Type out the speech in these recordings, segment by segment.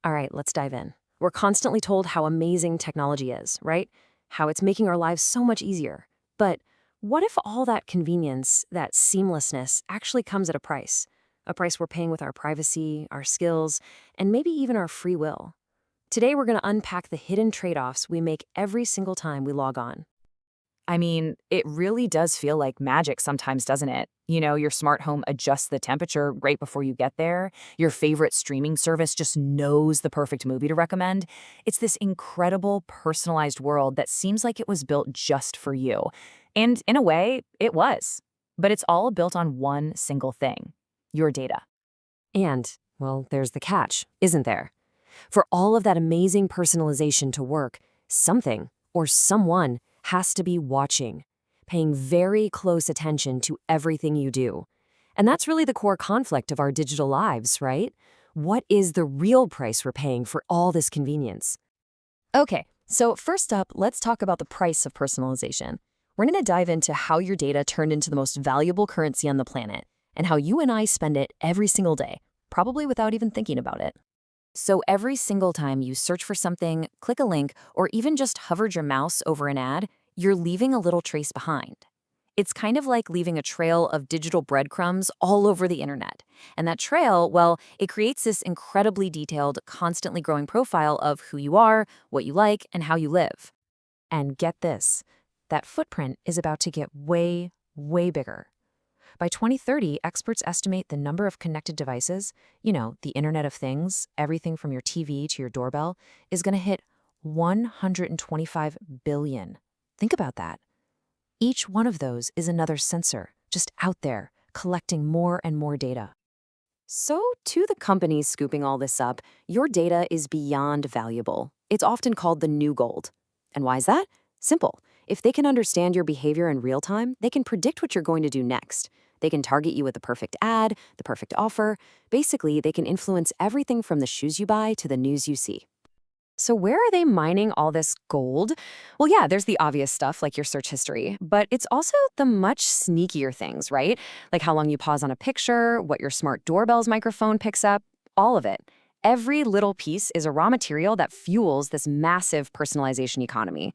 All right, let's dive in. We're constantly told how amazing technology is, right? How it's making our lives so much easier. But what if all that convenience, that seamlessness, actually comes at a price? A price we're paying with our privacy, our skills, and maybe even our free will. Today, we're going to unpack the hidden trade-offs we make every single time we log on. I mean, it really does feel like magic sometimes, doesn't it? You know, your smart home adjusts the temperature right before you get there. Your favorite streaming service just knows the perfect movie to recommend. It's this incredible personalized world that seems like it was built just for you. And in a way, it was. But it's all built on one single thing: your data. And, well, there's the catch, isn't there? For all of that amazing personalization to work, something or someone has to be watching, paying very close attention to everything you do. And that's really the core conflict of our digital lives, right? What is the real price we're paying for all this convenience? Okay, so first up, let's talk about the price of personalization. We're going to dive into how your data turned into the most valuable currency on the planet and how you and I spend it every single day, probably without even thinking about it. So every single time you search for something, click a link, or even just hovered your mouse over an ad, you're leaving a little trace behind. It's kind of like leaving a trail of digital breadcrumbs all over the internet. And that trail, well, it creates this incredibly detailed, constantly growing profile of who you are, what you like, and how you live. And get this, that footprint is about to get way, way bigger. By 2030, experts estimate the number of connected devices, the Internet of Things, everything from your TV to your doorbell, is going to hit 125 billion. Think about that. Each one of those is another sensor, just out there, collecting more and more data. So, to the companies scooping all this up, your data is beyond valuable. It's often called the new gold. And why is that? Simple. If they can understand your behavior in real time, they can predict what you're going to do next. They can target you with the perfect ad, the perfect offer. Basically, they can influence everything from the shoes you buy to the news you see. So where are they mining all this gold? Well, yeah, there's the obvious stuff like your search history, but it's also the much sneakier things, right? Like how long you pause on a picture, what your smart doorbell's microphone picks up, all of it. Every little piece is a raw material that fuels this massive personalization economy.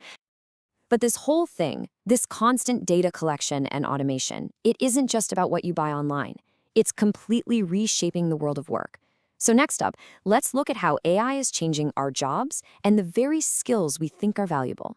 But this whole thing, this constant data collection and automation, it isn't just about what you buy online. It's completely reshaping the world of work. So next up, let's look at how AI is changing our jobs and the very skills we think are valuable.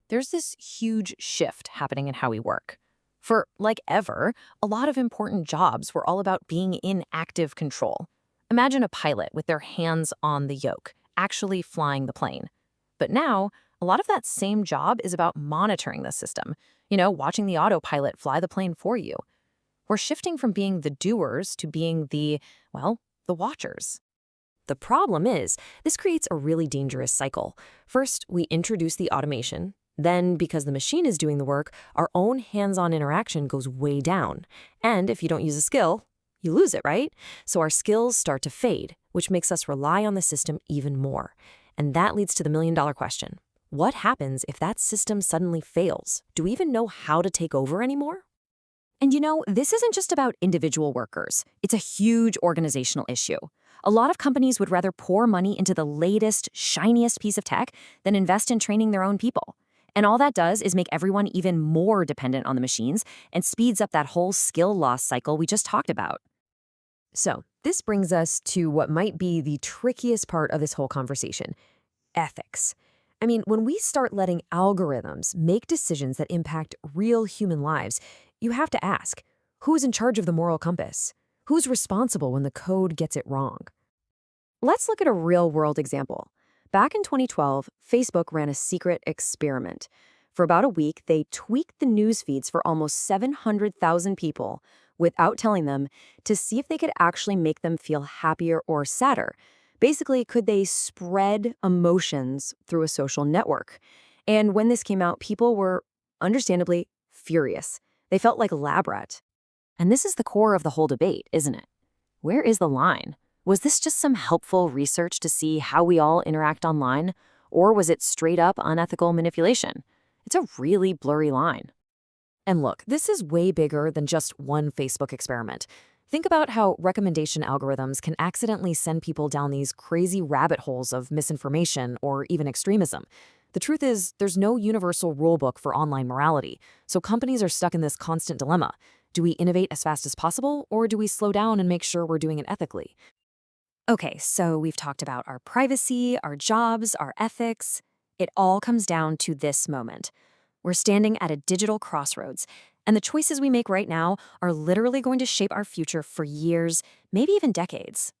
There's this huge shift happening in how we work. For, like ever, a lot of important jobs were all about being in active control. Imagine a pilot with their hands on the yoke, actually flying the plane. But now, a lot of that same job is about monitoring the system, watching the autopilot fly the plane for you. We're shifting from being the doers to being the watchers. The problem is, this creates a really dangerous cycle. First, we introduce the automation. Then, because the machine is doing the work, our own hands-on interaction goes way down. And if you don't use a skill, you lose it, right? So our skills start to fade, which makes us rely on the system even more. And that leads to the million-dollar question. What happens if that system suddenly fails? Do we even know how to take over anymore? And this isn't just about individual workers. It's a huge organizational issue. A lot of companies would rather pour money into the latest, shiniest piece of tech than invest in training their own people. And all that does is make everyone even more dependent on the machines and speeds up that whole skill loss cycle we just talked about. So, this brings us to what might be the trickiest part of this whole conversation: ethics. I mean, when we start letting algorithms make decisions that impact real human lives, you have to ask, who's in charge of the moral compass? Who's responsible when the code gets it wrong? Let's look at a real-world example. Back in 2012, Facebook ran a secret experiment. For about a week, they tweaked the news feeds for almost 700,000 people without telling them, to see if they could actually make them feel happier or sadder. Basically, could they spread emotions through a social network? And when this came out, people were, understandably, furious. They felt like a lab rat. And this is the core of the whole debate, isn't it? Where is the line? Was this just some helpful research to see how we all interact online? Or was it straight-up unethical manipulation? It's a really blurry line. And look, this is way bigger than just one Facebook experiment. Think about how recommendation algorithms can accidentally send people down these crazy rabbit holes of misinformation or even extremism. The truth is, there's no universal rulebook for online morality, so companies are stuck in this constant dilemma. Do we innovate as fast as possible, or do we slow down and make sure we're doing it ethically? Okay, so we've talked about our privacy, our jobs, our ethics. It all comes down to this moment. We're standing at a digital crossroads, and the choices we make right now are literally going to shape our future for years, maybe even decades.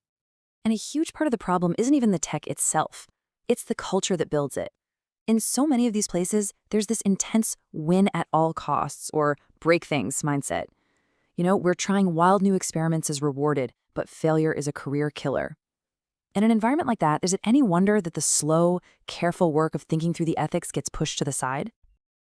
And a huge part of the problem isn't even the tech itself, it's the culture that builds it. In so many of these places, there's this intense win at all costs or break things mindset. Where trying wild new experiments is rewarded, but failure is a career killer. In an environment like that, is it any wonder that the slow, careful work of thinking through the ethics gets pushed to the side?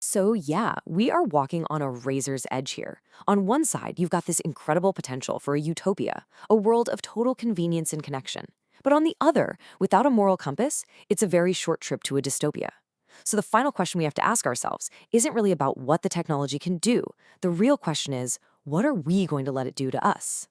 So, yeah, we are walking on a razor's edge here. On one side, you've got this incredible potential for a utopia, a world of total convenience and connection. But on the other, without a moral compass, it's a very short trip to a dystopia. So, the final question we have to ask ourselves isn't really about what the technology can do. The real question is, what are we going to let it do to us?